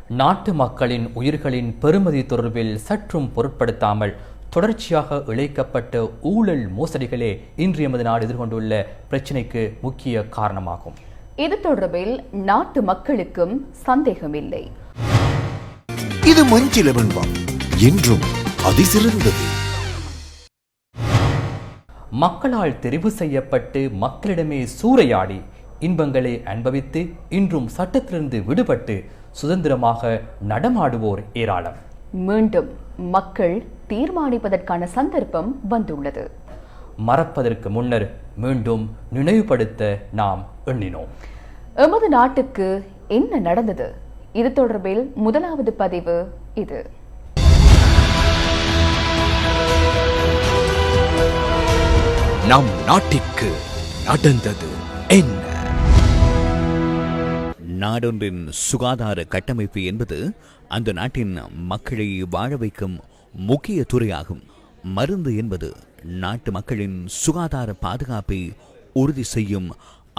நாட்டு மக்களின் உயிர்களின் பெறுமதி தொடர்பில் சற்றும் பொருட்படுத்தாமல் தொடர்ச்சியாக இழைக்கப்பட்ட ஊழல் மோசடிகளே இன்று எமது நாடு எதிர்கொண்டுள்ள பிரச்சினைக்கு முக்கிய காரணமாகும். இது தொடர்பில் நாட்டு மக்களுக்கும் சந்தேகமில்லை. இது மஞ்சில வெண்பம் என்றும் அதிசிறந்தது. மக்களால் தெரிவு செய்யப்பட்டு மக்களிடமே சூறையாடி இன்பங்களை அனுபவித்து இன்றும் சட்டத்திலிருந்து விடுபட்டு சுதந்திரமாக நடமாடுவோர் ஏராளம். மீண்டும் மக்கள் தீர்மானிப்பதற்கான சந்தர்ப்பம் வந்துள்ளது. மறப்பதற்கு முன்னர் மீண்டும் நினைவுபடுத்த நாம் எண்ணினோம். எமது நாட்டுக்கு என்ன நடந்தது? இது தொடர்பில் முதலாவது பதிவு இது. நம் நாட்டிற்கு நடந்தது என்ன? நாடொன்றின் சுகாதார கட்டமைப்பு என்பது அந்த நாட்டின் மக்களை வாழ வைக்கும் முக்கிய துறையாகும். மருந்து என்பது நாட்டு மக்களின் சுகாதார பாதுகாப்பை உறுதி செய்யும்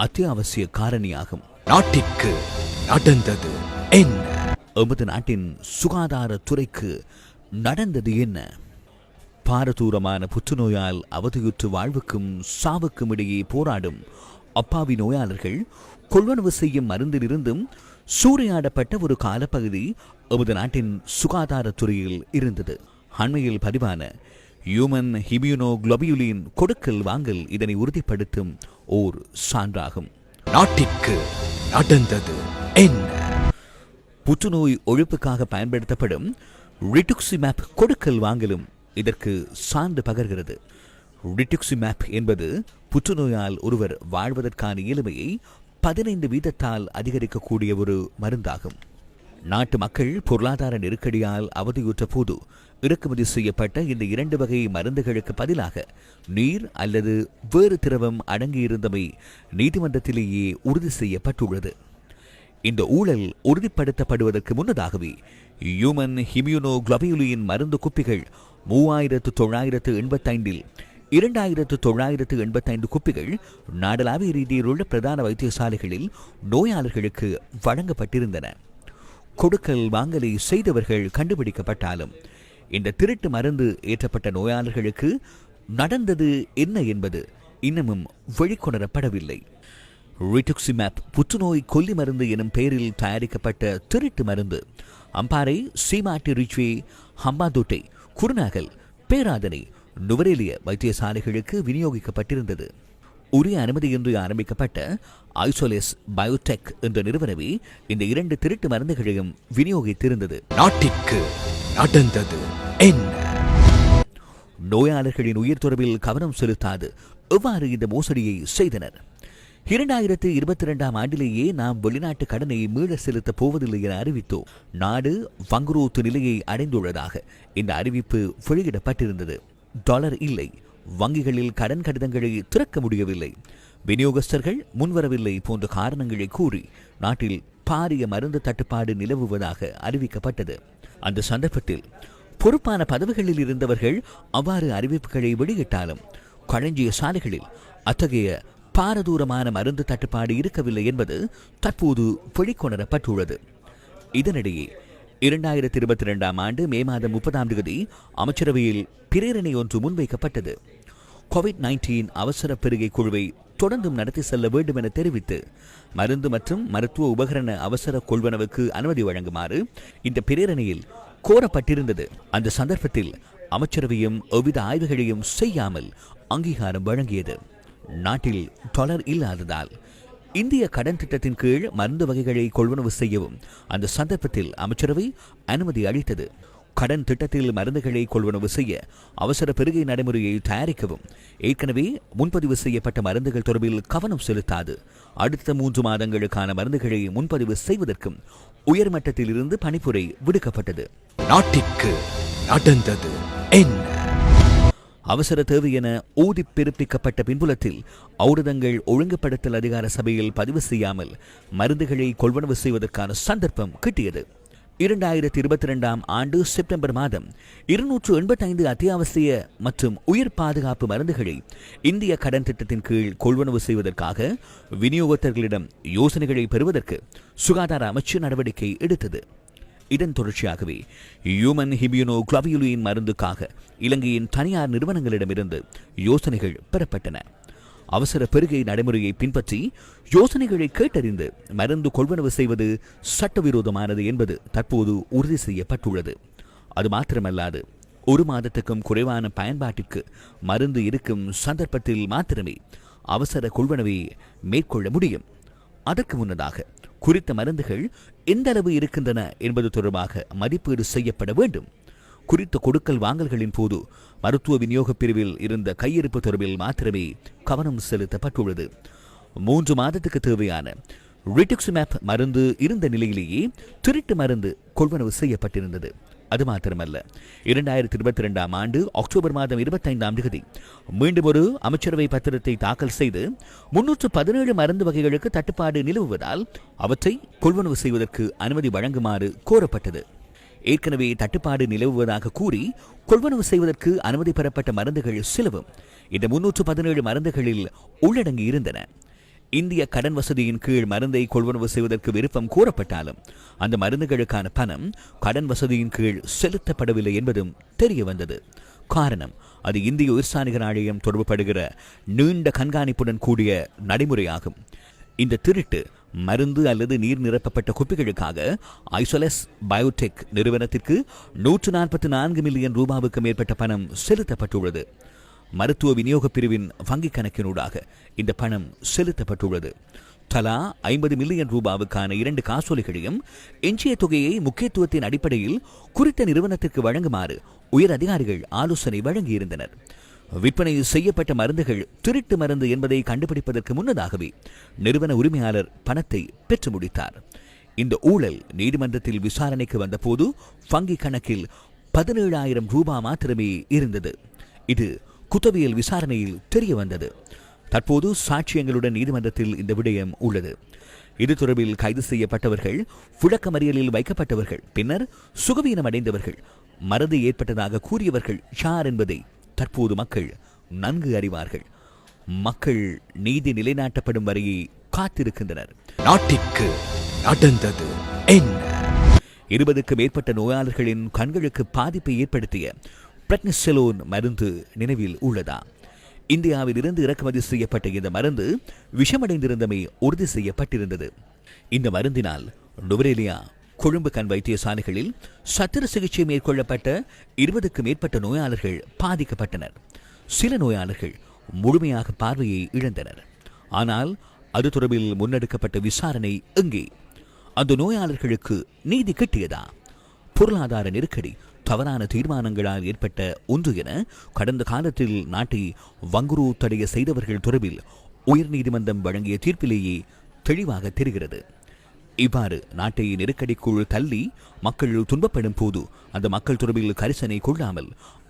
அத்தியாவசிய காரணியாகும். நாட்டிற்கு நடந்தது என்ன? எமது நாட்டின் சுகாதார துறைக்கு நடந்தது என்ன? பாரதூரமான புற்றுநோயால் அவதியுற்று வாழ்வுக்கும் சாவுக்கும் இடையே போராடும் அப்பாவி நோயாளர்கள் கொள்வனவு செய்யும் மருந்திலிருந்தும் சூறையாடப்பட்ட ஒரு காலப்பகுதி எமது நாட்டின் சுகாதாரத்துறையில் இருந்தது. அண்மையில் பதிவான ஹியூமன் ஹிமியூனோகுளோபியூலின் கொடுக்கல் வாங்கல் இதனை உறுதிப்படுத்தும் ஓர் சான்றாகும். நாட்டிற்கு நடந்தது என்ன? புற்றுநோய் ஒழிப்புக்காக பயன்படுத்தப்படும் ரிட்டுக்சிமேப் கொடுக்கல் வாங்கலும் இதற்கு சான்று பகர்கிறது. ரிட்டுக்சிமேப் என்பது புற்றுநோயால் ஒருவர் வாழ்வதற்கான இயலுமையை 15% அதிகரிக்கக்கூடிய ஒரு மருந்தாகும். நாட்டு மக்கள் பொருளாதார நெருக்கடியால் அவதியுற்ற போது இறக்குமதி செய்யப்பட்ட இந்த 2 வகை மருந்துகளுக்கு பதிலாக நீர் அல்லது வேறு திரவம் அடங்கியிருந்தமை நீதிமன்றத்திலேயே உறுதி செய்யப்பட்டுள்ளது. இந்த ஊழல் உறுதிப்படுத்தப்படுவதற்கு முன்னதாகவே ஹியூமன் ஹிமியூனோகுளோபியூலின் மருந்து குப்பிகள் 3985 2985 குப்பிகள் நாடளாவிய ரீதியில் உள்ள பிரதான வைத்தியசாலைகளில் நோயாளர்களுக்கு வழங்கப்பட்டிருந்தன. கொடுக்கல் வாங்கலை செய்தவர்கள் கண்டுபிடிக்கப்பட்டாலும் இந்த திருட்டு மருந்து ஏற்றப்பட்ட நோயாளர்களுக்கு நடந்தது என்ன என்பது இன்னமும் வெளிக்கொணரப்படவில்லை. ரிட்டுக்சிமேப் புற்றுநோய் கொல்லி மருந்து எனும் பெயரில் தயாரிக்கப்பட்ட திருட்டு மருந்து அம்பாறை, சீமாட்டி, ரிச்வே, ஹம்பாந்தோட்டை, குருநாகல், பேராதனை, நுவரேலிய வைத்தியசாலைகளுக்கு விநியோகிக்கப்பட்டிருந்தது. உரிய அனுமதியின்றி ஆரம்பிக்கப்பட்ட ஐசோலேஸ் பயோடெக் என்ற நிறுவனமே இந்த 2 திருட்டு மருந்துகளையும் விநியோகித்திருந்தது. நாட்டிற்கு நடந்தது என்ன? நோயாளர்களின் உயிர் தொடர்பில் கவனம் செலுத்தாது எவ்வாறு இந்த மோசடியை செய்தனர்? 2022 ஆண்டிலேயே நாம் வெளிநாட்டு கடனை மீள செலுத்தப் போவதில்லை என அறிவித்தோம். நாடு வங்குரோத்து நிலையை அடைந்துள்ளதாக இந்த அறிவிப்பு வெளியிடப்பட்டிருந்தது. டாலர் இல்லை, வங்கிகளில் கடன் கடிதங்களை திறக்க முடியவில்லை, விநியோகஸ்தர்கள் முன்வரவில்லை போன்ற காரணங்களை கூறி நாட்டில் பாரிய மருந்து தட்டுப்பாடு நிலவுவதாக அறிவிக்கப்பட்டது. அந்த சந்தர்ப்பத்தில் பொறுப்பான பதவிகளில் இருந்தவர்கள் அவ்வாறு அறிவிப்புகளை வெளியிட்டாலும் களஞ்சிய சாலைகளில் அத்தகைய பாரதூரமான மருந்து தட்டுப்பாடு இருக்கவில்லை என்பது தற்போது வெளிக்கொணரப்பட்டுள்ளது. இதனிடையே 2022 ஆண்டு மே மாதம் 30 அமைச்சரவையில் பிரேரணை ஒன்று முன்வைக்கப்பட்டது. கோவிட்-19 அவசர பெருகை குழுவை தொடர்ந்தும் நடத்தி செல்ல வேண்டும் என தெரிவித்து மருந்து மற்றும் மருத்துவ உபகரண அவசர கொள்வனவுக்கு அனுமதி வழங்குமாறு இந்த பிரேரணையில் கோரப்பட்டிருந்தது. அந்த சந்தர்ப்பத்தில் அமைச்சரவையும் எவ்வித ஆய்வுகளையும் செய்யாமல் அங்கீகாரம் வழங்கியது. நாட்டில் டாலர் இல்லாததால் இந்திய கடன் திட்டத்தின் கீழ் மருந்து வகைகளை கொள்வனவு செய்யவும் அந்த சந்தர்ப்பத்தில் அமைச்சரவை அனுமதி அளித்தது. கடன் திட்டத்தில் மருந்துகளை கொள்வனவு செய்ய அவசர பெருகை நடைமுறையை தயாரிக்கவும் ஏற்கனவே முன்பதிவு செய்யப்பட்ட மருந்துகள் தொடர்பில் கவனம் செலுத்தாது அடுத்த 3 மாதங்களுக்கான மருந்துகளை முன்பதிவு செய்வதற்கும் உயர்மட்டத்தில் இருந்து பணிப்புரை விடுக்கப்பட்டது. நாட்டிற்கு நடந்தது என்ன? அவசர தேவை என ஊதி பிறப்பிக்கப்பட்ட பின்புலத்தில் ஔடதங்கள் ஒழுங்குபடுத்தல் அதிகார சபையில் பதிவு செய்யாமல் மருந்துகளை கொள்வனவு செய்வதற்கான சந்தர்ப்பம் கிட்டியது. 2022 ஆண்டு செப்டம்பர் மாதம் 285 அத்தியாவசிய மற்றும் உயிர் பாதுகாப்பு மருந்துகளை இந்திய கடன் திட்டத்தின் கீழ் கொள்வனவு செய்வதற்காக விநியோகத்தர்களிடம் யோசனைகளை பெறுவதற்கு சுகாதார அமைச்சு நடவடிக்கை எடுத்தது. இதன் தொடர்ச்சியாகவே ஹியூமன் ஹிமியூனோகுளோபியூலின் மருந்துக்காக இலங்கையின் தனியார் நிறுவனங்களிடமிருந்து யோசனைகள் பெறப்பட்டன. அவசர பெருகை நடைமுறையை பின்பற்றி யோசனைகளை கேட்டறிந்து மருந்து கொள்வனவு செய்வது சட்டவிரோதமானது என்பது தற்போது உறுதி செய்யப்பட்டுள்ளது. அது மாத்திரமல்லாது 1 மாதத்துக்கும் குறைவான பயன்பாட்டிற்கு மருந்து இருக்கும் சந்தர்ப்பத்தில் மாத்திரமே அவசர கொள்வனவை மேற்கொள்ள முடியும். அதற்கு முன்னதாக குறித்த மருந்துகள் எந்த அளவு இருக்கின்றன என்பது தொடர்பாக மதிப்பீடு செய்யப்பட வேண்டும். குறித்த கொடுக்கல் வாங்கல்களின் போது மருத்துவ விநியோக பிரிவில் இருந்த கையிருப்பு தொடர்பில் மாத்திரமே கவனம் செலுத்தப்பட்டுள்ளது. 3 மாதத்துக்கு தேவையான ரிட்டுக்ஸிமேப் மருந்து இருந்த நிலையிலேயே திருட்டு மருந்து கொள்வனவு செய்யப்பட்டிருந்தது. அது மாத்திரமல்ல, 2022ஆம் ஆண்டு அக்டோபர் மாதம் 25ஆம் தேதி மீண்டும் ஒரு அமைச்சரவை பத்திரத்தை தாக்கல் செய்து 317 மருந்து வகைகளுக்கு தட்டுப்பாடு நிலவுவதால் அவற்றை கொள்வனவு செய்வதற்கு அனுமதி வழங்குமாறு கோரப்பட்டது. ஏற்கனவே தட்டுப்பாடு நிலவுவதாக கூறி கொள்வனவு செய்வதற்கு அனுமதி பெறப்பட்ட மருந்துகள் சிலவும் இந்த 317 மருந்துகளில் உள்ளடங்கி இருந்தன. இந்திய கடன் வசதியின் கீழ் மருந்தை கொள்வனவு செய்வதற்கு விருப்பம் கோரப்பட்டாலும் அந்த மருந்துகளுக்கான பணம் கடன் வசதியின் கீழ் செலுத்தப்படவில்லை என்பதும் தெரிய வந்தது. காரணம், அது இந்திய உயர்ஸ்தானிகர் ஆணையம் தொடர்புபடுகிற நீண்ட கண்காணிப்புடன் கூடிய நடைமுறையாகும். இந்த திருட்டு மருந்து அல்லது நீர் நிரப்பப்பட்ட குப்பிகளுக்காக ஐசோலஸ் பயோடெக் நிறுவனத்திற்கு 144 மில்லியன் ரூபாவுக்கு மேற்பட்ட பணம் செலுத்தப்பட்டுள்ளது. மருத்துவ விநியோக பிரிவின் வங்கிக் கணக்கினூடாக இந்த பணம் செலுத்தப்பட்டுள்ளது. தலா 50 மில்லியன் ரூபாவுக்கான 2 காசோலைகளையும் எஞ்சிய தொகையை முக்கியத்துவத்தின் அடிப்படையில் குறித்த நிறுவனத்திற்கு வழங்குமாறு உயர் அதிகாரிகள் ஆலோசனை வழங்கியிருந்தனர். விற்பனை செய்யப்பட்ட மருந்துகள் திருட்டு மருந்து என்பதை கண்டுபிடிப்பதற்கு முன்னதாகவே நிறுவன உரிமையாளர் பணத்தை பெற்று முடித்தார். இந்த ஊழல் நீதிமன்றத்தில் விசாரணைக்கு வந்தபோது வங்கி கணக்கில் 17,000 ரூபாய் மாத்திரமே இருந்தது. இது குற்றவியல் விசாரணையில் தெரிய வந்தது. தற்போது சாட்சியங்களுடன் நீதிமன்றத்தில் இந்த விடயம் உள்ளது. இது தொடர்பில் கைது செய்யப்பட்டவர்கள், விளக்கமறியலில் வைக்கப்பட்டவர்கள், பின்னர் சுகவீனம் அடைந்தவர்கள், மறதி ஏற்பட்டதாக கூறியவர்கள் யார் என்பதை தற்போது மக்கள் நன்கு அறிவார்கள். மக்கள் நீதி நிலைநாட்டப்படும் வரையே காத்திருக்கின்றனர். நாட்டிற்கு நடந்தது என்ன? 20க்கு மேற்பட்ட நோயாளர்களின் கண்களுக்கு பாதிப்பை ஏற்படுத்திய பிரெட்னிசெலோன் மருந்து நினைவில் உள்ளதா? இந்தியாவில் இருந்து இறக்குமதி செய்யப்பட்ட இந்த மருந்து விஷமடைந்திருந்தமை உறுதி செய்யப்பட்டிருந்தது. இந்த மருந்தினால் நுவரேலியா, கொழும்பு கண் வைத்தியசாலைகளில் சத்திர சிகிச்சை மேற்கொள்ளப்பட்ட 20க்கு மேற்பட்ட நோயாளர்கள் பாதிக்கப்பட்டனர். சில நோயாளர்கள் முழுமையாக பார்வையை இழந்தனர். ஆனால் அது தொடர்பில் முன்னெடுக்கப்பட்ட விசாரணை எங்கே? அந்த நோயாளர்களுக்கு நீதி கிட்டியதா? பொருளாதார நெருக்கடி, தவறான தீர்மானங்களால் ஏற்பட்ட ஒன்று என கடந்த காலத்தில் நாட்டை வங்குரோத்தடைய செய்தவர்கள் தொடர்பில் உயர்நீதிமன்றம் வழங்கிய தீர்ப்பிலேயே தெளிவாக தெரிகிறது. இவ்வாறு நாட்டை நெருக்கடிக்குள் தள்ளி மக்கள் துன்பப்படும் போது அந்த மக்கள் தொடர்பில் கரிசனை கொள்ளாமல்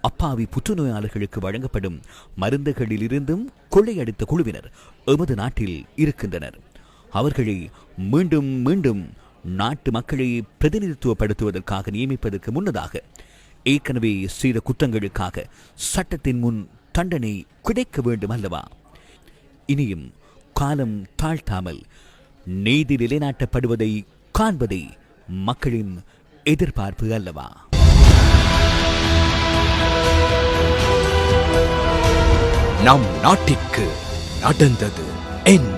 அப்பாவி புற்றுநோயாளர்களுக்கு வழங்கப்படும் மருந்துகளிலிருந்தும் கொள்ளையடித்த குழுவினர் எமது நாட்டில் இருக்கின்றனர். அவர்களை மீண்டும் மீண்டும் நாட்டு மக்களை பிரதிநிதித்துவப்படுத்துவதற்காக நியமிப்பதற்கு முன்னதாக ஏற்கனவே செய்த குற்றங்களுக்காக சட்டத்தின் முன் தண்டனை கிடைக்க வேண்டும் அல்லவா? இனியும் காலம் தாழ்த்தாமல் நீதி நிலைநாட்டப்படுவதை காண்பதை மக்களின் எதிர்பார்ப்பு அல்லவா? நம் நாட்டிற்கு நடந்தது என்ன?